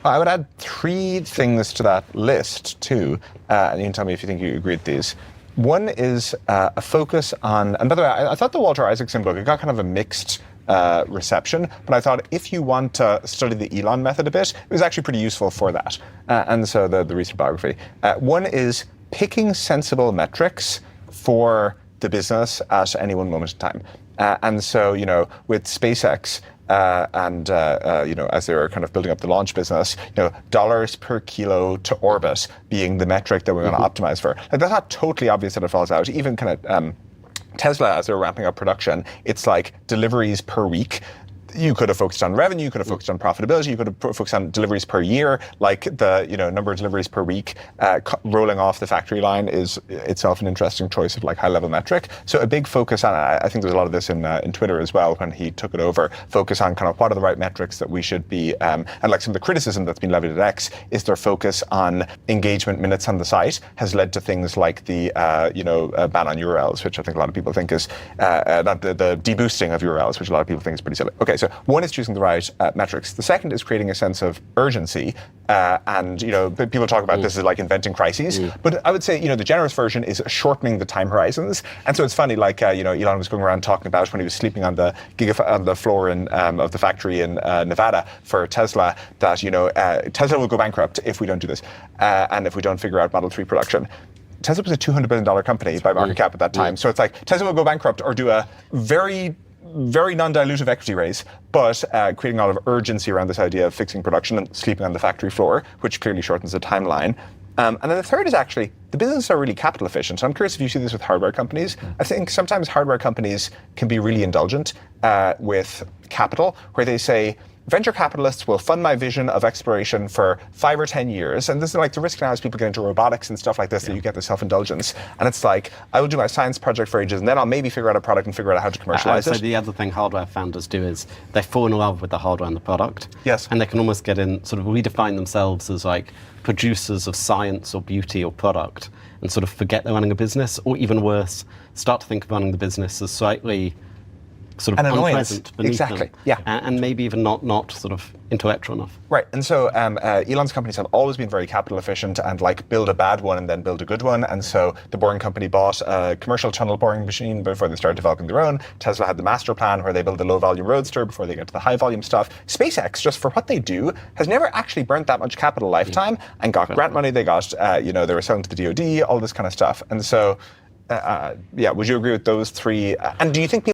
I would add three things to that list too, and you can tell me if you think you agree with these. One is a focus on, and by the way, I thought the Walter Isaacson book, it got kind of a mixed reception, but I thought if you want to study the Elon Method a bit, it was actually pretty useful for that. And so the recent biography. One is picking sensible metrics for the business at any one moment in time. And so, with SpaceX, as they were kind of building up the launch business, dollars per kilo to orbit being the metric that we're going to optimize for. Like, that's not totally obvious that it falls out. Even kind of Tesla, as they're ramping up production, it's like deliveries per week. You could have focused on revenue, you could have focused on profitability, you could have focused on deliveries per year, like the number of deliveries per week. Rolling off the factory line is itself an interesting choice of like high-level metric. So a big focus on, I think there's a lot of this in Twitter as well when he took it over, focus on kind of what are the right metrics that we should be, and like some of the criticism that's been levied at X is their focus on engagement minutes on the site has led to things like the ban on URLs, which I think a lot of people think is, not the deboosting of URLs, which a lot of people think is pretty silly. Okay, so one is choosing the right metrics. The second is creating a sense of urgency. And people talk about this as like inventing crises. But I would say, the generous version is shortening the time horizons. And so it's funny, like, Elon was going around talking about when he was sleeping on the floor of the factory in Nevada for Tesla, that, Tesla will go bankrupt if we don't do this. And if we don't figure out Model 3 production. Tesla was a $200 billion company by market cap at that time. So it's like Tesla will go bankrupt or do a very non-dilutive equity raise, but creating a lot of urgency around this idea of fixing production and sleeping on the factory floor, which clearly shortens the timeline. And then the third is actually, the businesses are really capital efficient. So I'm curious if you see this with hardware companies. I think sometimes hardware companies can be really indulgent with capital, where they say, venture capitalists will fund my vision of exploration for 5 or 10 years. And this is like the risk now as people get into robotics and stuff like this, that you get the self-indulgence. And it's like, I will do my science project for ages, and then I'll maybe figure out a product and figure out how to commercialize it. So the other thing hardware founders do is they fall in love with the hardware and the product. Yes. And they can almost get in, sort of redefine themselves as like producers of science or beauty or product, and sort of forget they're running a business, or even worse, start to think of running the business as slightly sort of unpleasant beneath exactly. them. Yeah. And maybe even not sort of intellectual enough. Right. And so Elon's companies have always been very capital efficient and like build a bad one and then build a good one. And so the Boring Company bought a commercial tunnel boring machine before they started developing their own. Tesla had the master plan where they build the low volume roadster before they get to the high volume stuff. SpaceX, just for what they do, has never actually burnt that much capital lifetime and got grant money. They got, they were selling to the DoD, all this kind of stuff. And so, would you agree with those three? And do you think people